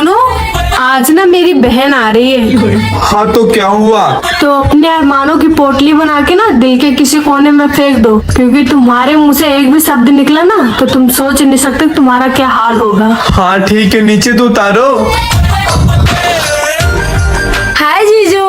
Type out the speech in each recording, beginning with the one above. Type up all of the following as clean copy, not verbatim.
सुनो, आज ना मेरी बहन आ रही है। हाँ तो क्या हुआ? तो अपने अरमानों की पोटली बना के ना दिल के किसी कोने में फेंक दो, क्योंकि तुम्हारे मुंह से एक भी शब्द निकला ना तो तुम सोच नहीं सकते तुम्हारा क्या हाल होगा। हाँ ठीक है, नीचे तो उतारो। हाय जीजू,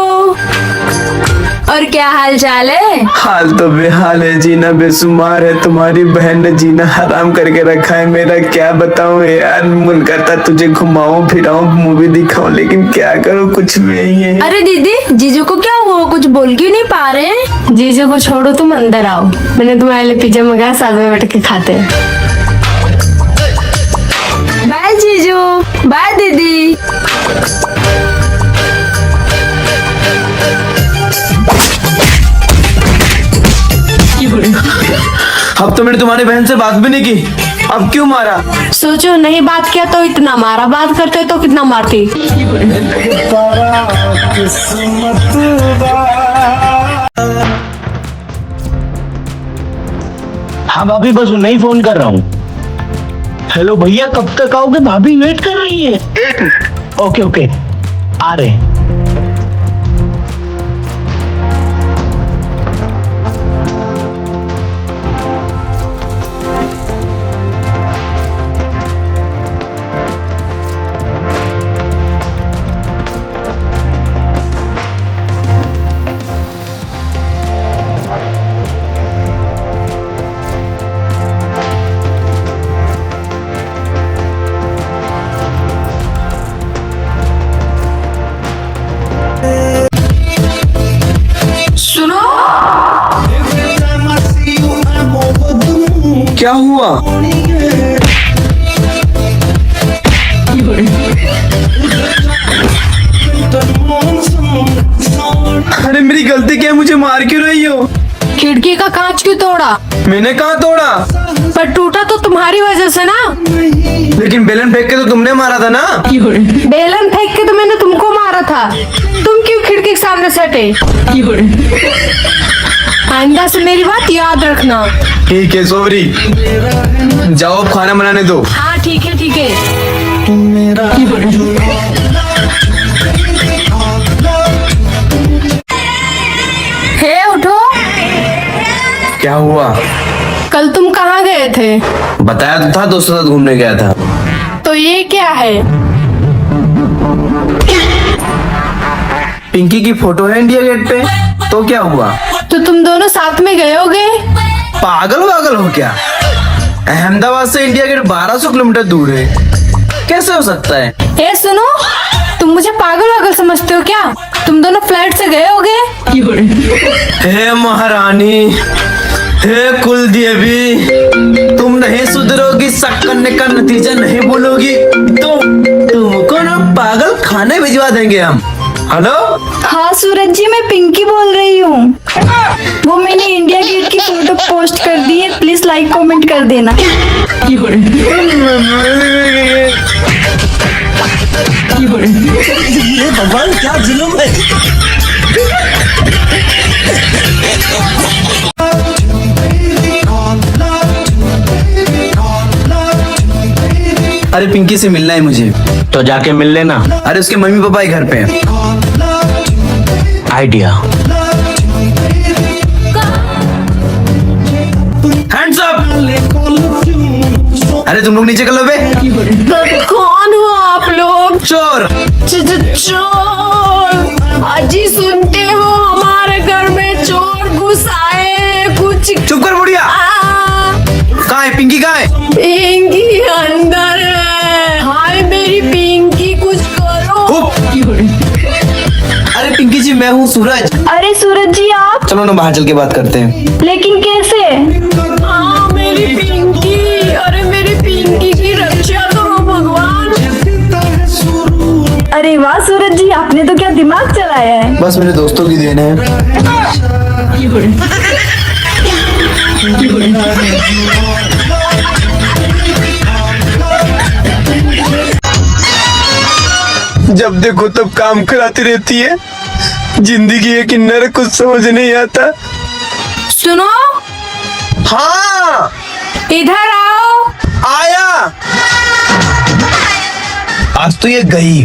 और क्या हाल चाल है? हाल तो बेहाल है, जीना बेसुमार है। तुम्हारी बहन ने जीना हराम करके रखा है। मेरा क्या बताऊं यार, मन करता तुझे घुमाऊं फिराऊं मूवी दिखाऊं, लेकिन क्या करूं, कुछ नहीं है। अरे दीदी, जीजू को क्या हुआ? कुछ बोल क्यों नहीं पा रहे? जीजू को छोड़ो, तुम अंदर आओ। मैंने तुम्हारे लिए पिज्जा मंगाया, साथ में बैठ के खाते हैं। बाय जीजू, बाय दीदी। अब तो मैंने तुम्हारी बहन से बात भी नहीं की, अब क्यों मारा? सोचो, नहीं बात किया तो इतना मारा, बात करते तो कितना मारती। हाँ भाभी, बस नहीं फोन कर रहा हूँ। हेलो भैया, कब तक आओगे? भाभी वेट कर रही है। ओके ओके, आ रहे हैं। सुनो, क्या हुआ? अरे मेरी गलती क्या है, मुझे मार क्यों रही हो? खिड़की का कांच क्यों तोड़ा? मैंने कहाँ तोड़ा? पर टूटा तो तुम्हारी वजह से ना। लेकिन बेलन फेंक के तो तुमने मारा था ना। बेलन फेंक के तो मैंने तुमको मारा था, तुम क्यों खिड़की के सामने से हटे? आइंदा से मेरी बात याद रखना। ठीक है, सॉरी। जाओ अब खाना बनाने दो। हाँ ठीक है, ठीक है। हे उठो। क्या हुआ? कल तुम कहाँ गए थे? बताया तो था, दोस्तों के साथ घूमने गया था। तो ये क्या है? पिंकी की फोटो है इंडिया गेट पे। तो क्या हुआ? तो तुम दोनों साथ में गए होगे। पागल वागल हो क्या? अहमदाबाद से इंडिया गेट 1200 किलोमीटर दूर है, कैसे हो सकता है? ए सुनो, तुम मुझे पागल वागल समझते हो क्या? तुम दोनों फ्लाइट से गए होगे। हे महारानी, हे कुल देवी, तुम नहीं सुधरोगी, शक करने का नतीजा नहीं बोलोगी तो तुमको ना पागल खाने भिजवा देंगे हम। हेलो। हाँ सूरज जी, मैं पिंकी बोल रही हूँ। वो मैंने इंडिया गेट की फोटो पोस्ट कर दी है, प्लीज लाइक कमेंट कर देना। ये भगवान, क्या जुल्म है। अरे पिंकी से मिलना है मुझे। तो जाके मिल लेना। अरे उसके मम्मी पापा ही घर पे हैं। आइडिया। Hands up. अरे तुम लोग नीचे कर लो बे। कौन हो आप लोग? चोर। चोर? अजी सुनते हो, हमारे घर में चोर घुस आए। कुछ चुप कर बुढ़िया। कहाँ है पिंकी? कहाँ है? पिंकी अंदर है। हाय मेरी पिंकी, कुछ करो। अरे पिंकी जी, मैं हूँ सूरज। अरे सूरज जी आप, चलो ना बाहर चल के बात करते हैं। लेकिन कैसे? हाँ मेरी पिंकी, अरे मेरी पिंकी की रक्षा करो भगवान। अरे वाह सूरज जी, आपने तो क्या दिमाग चलाया है। बस मेरे दोस्तों की देन है। जब देखो तब काम कराती रहती है। जिंदगी है कि नरक, कुछ समझ नहीं आता। सुनो, हाँ इधर आओ। आया। आज तो ये गई।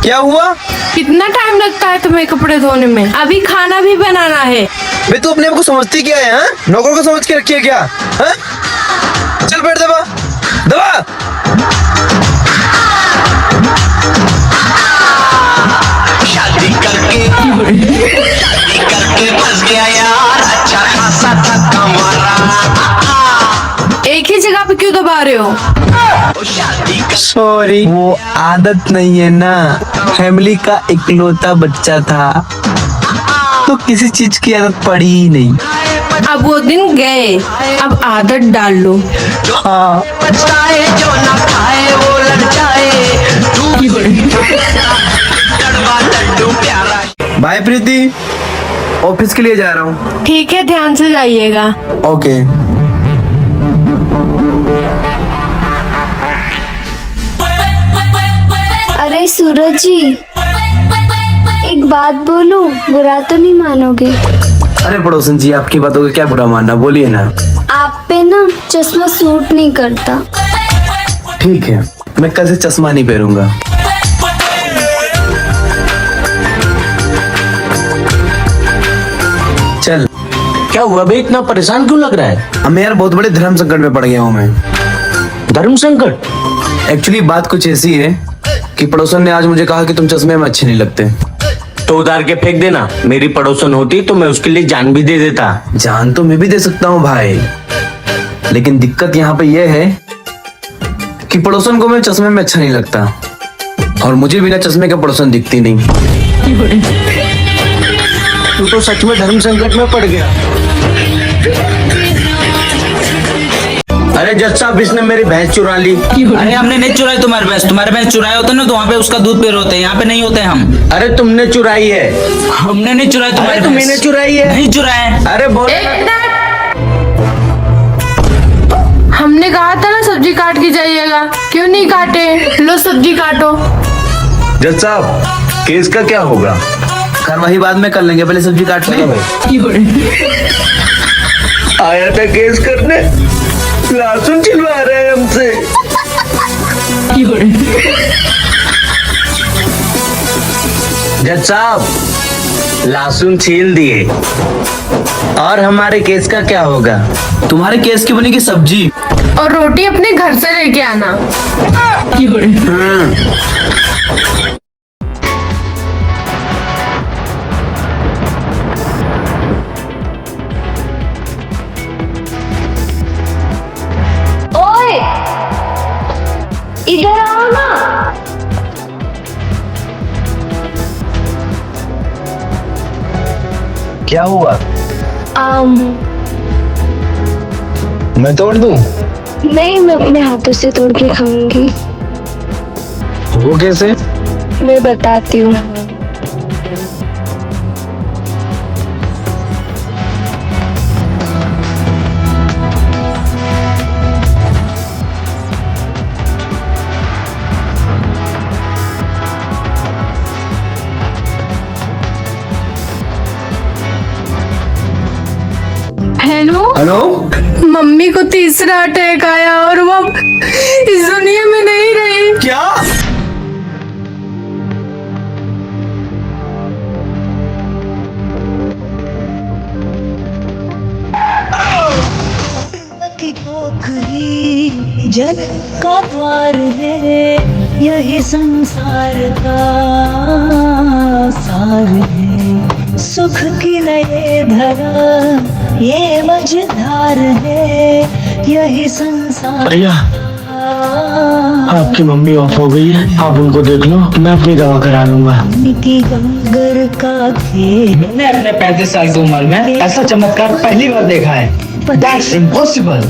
क्या हुआ? कितना टाइम लगता है तुम्हें कपड़े धोने में? अभी खाना भी बनाना है। बे तू अपने आप को समझती क्या है? हाँ? नौकर को समझ के रखी है क्या? हाँ? चल बैठ, दबा दबा। शादी करके फंस गया यार, अच्छा खासा धक्का मारा। एक ही जगह पे क्यों दबा रहे हो? सॉरी, वो आदत नहीं है ना, फैमिली का इकलौता बच्चा था तो किसी चीज की आदत पड़ी ही नहीं। अब वो दिन गए, अब आदत डाल लो। हाँ। पछताए जो ना खाए वो लड़ जाए। कड़वा लड्डू प्यारा। बाय प्रीति, ऑफिस के लिए जा रहा हूँ। ठीक है, ध्यान से जाइएगा। ओके। अरे सूरज जी, एक बात बोलूं, बुरा तो नहीं मानोगे? अरे पड़ोसन जी, आपकी बातों का क्या बुरा मानना, बोलिए ना। आप पे ना चश्मा सूट नहीं करता। ठीक है, मैं कल से चश्मा नहीं पहनूंगा। चल। क्या हुआ बे, इतना परेशान क्यों लग रहा है? अब मैं यार बहुत बड़े धर्म संकट में पड़ गया हूँ मैं। धर्म संकट? एक्चुअली बात कुछ ऐसी है कि पड़ोसन ने आज मुझे कहा कि तुम चश्मे में अच्छे नहीं लगते। तो उतार के फेंक देना। मेरी पड़ोसन होती तो मैं उसके लिए जान भी दे देता। जान तो मैं भी दे सकता हूँ भाई, लेकिन दिक्कत यहाँ पे यह है कि पड़ोसन को मैं चश्मे में अच्छा नहीं लगता और मुझे बिना चश्मे के पड़ोसन दिखती नहीं। तू तो सच में धर्म संकट में पड़ गया। अरे जज साहब, इसने मेरी भैंस चुरा ली। अरे हमने नहीं चुराई तुम्हारे भैंस। तुम्हारे भैंस चुराए होते ना तो वहाँ पे उसका दूध पी रहे होते, यहाँ पे नहीं होते हम। अरे तुमने चुराई है। हमने नहीं चुराई तुम्हारे भैंस। तुमने चुराई है। नहीं चुराए। अरे बोल। हमने कहा था ना सब्जी काट के जाइएगा, क्यों नहीं काटे? लो सब्जी काटो। जज साहब, केस का क्या होगा? कार्रवाई बाद में कर लेंगे, पहले सब्जी काट ले। आया था केस करने, लहसुन छिलवा रहे हैं हमसे। जज साहब, लहसुन छील दिए और हमारे केस का क्या होगा? तुम्हारे केस की बनेगी सब्जी और रोटी अपने घर से लेके आना। ओए, इधर आओ ना। क्या हुआ? मैं तोड़ दूं? नहीं, मैं अपने हाथों से तोड़ के खाऊंगी। वो कैसे? मैं बताती हूँ। हेलो। हेलो। मम्मी को तीसरा अटैक आया और वो अब इस दुनिया में नहीं रही। क्या? की पोखरी जल का द्वार है, यही संसार का सार है। सुख की नए धरा ये मझधार है, यही संसार। भैया, आपकी मम्मी ऑफ हो गई है, आप उनको देख लो, मैं अपनी दवा करा लूंगा। की गंगर का खेल। मैंने अपने 35 साल की उम्र में ऐसा चमत्कार पहली बार देखा है। That's impossible.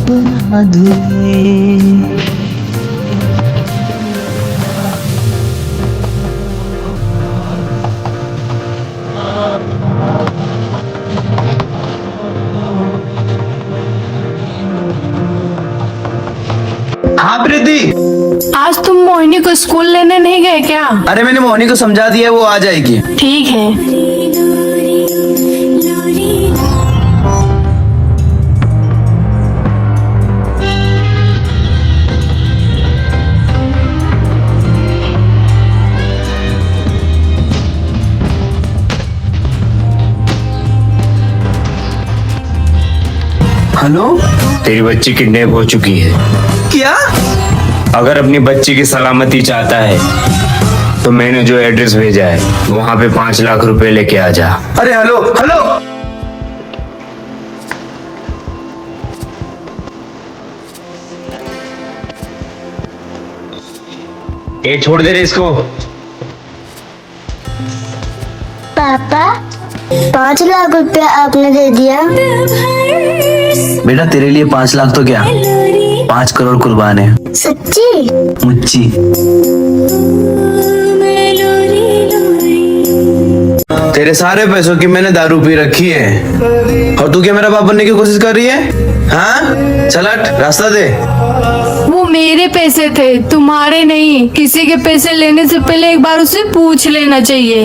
हाँ प्रीति, आज तुम मोहिनी को स्कूल लेने नहीं गए क्या? अरे मैंने मोहिनी को समझा दिया, वो आ जाएगी। ठीक है। हेलो, तेरी बच्ची किडनैप हो चुकी है। क्या? अगर अपनी बच्ची की सलामती चाहता है तो मैंने जो एड्रेस भेजा है वहां पे 5 लाख रुपए लेके आ जा। अरे हेलो हेलो, ए छोड़ दे रे इसको। पापा 5 लाख रुपया आपने दे दिया। बेटा तेरे लिए 5 लाख तो क्या, 5 करोड़ कुर्बान है। सच्ची? मुच्ची। तेरे सारे पैसों की मैंने दारू पी रखी है और तू क्या मेरा बाप बनने की कोशिश कर रही है? हाँ, चल हट, रास्ता दे। वो मेरे पैसे थे, तुम्हारे नहीं। किसी के पैसे लेने से पहले एक बार उससे पूछ लेना चाहिए।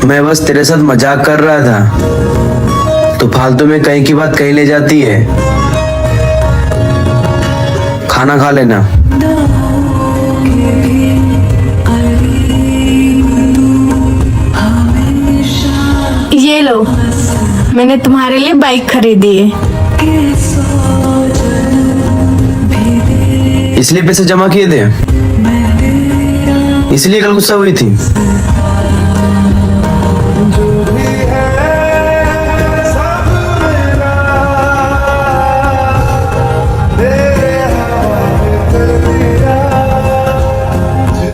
मैं बस तेरे साथ मजाक कर रहा था, तो फालतू में कहीं की बात कहीं ले जाती है। खाना खा लेना। ये लो, मैंने तुम्हारे लिए बाइक खरीदी है। इसलिए पैसे जमा किए थे, इसलिए कल गुस्सा हुई थी।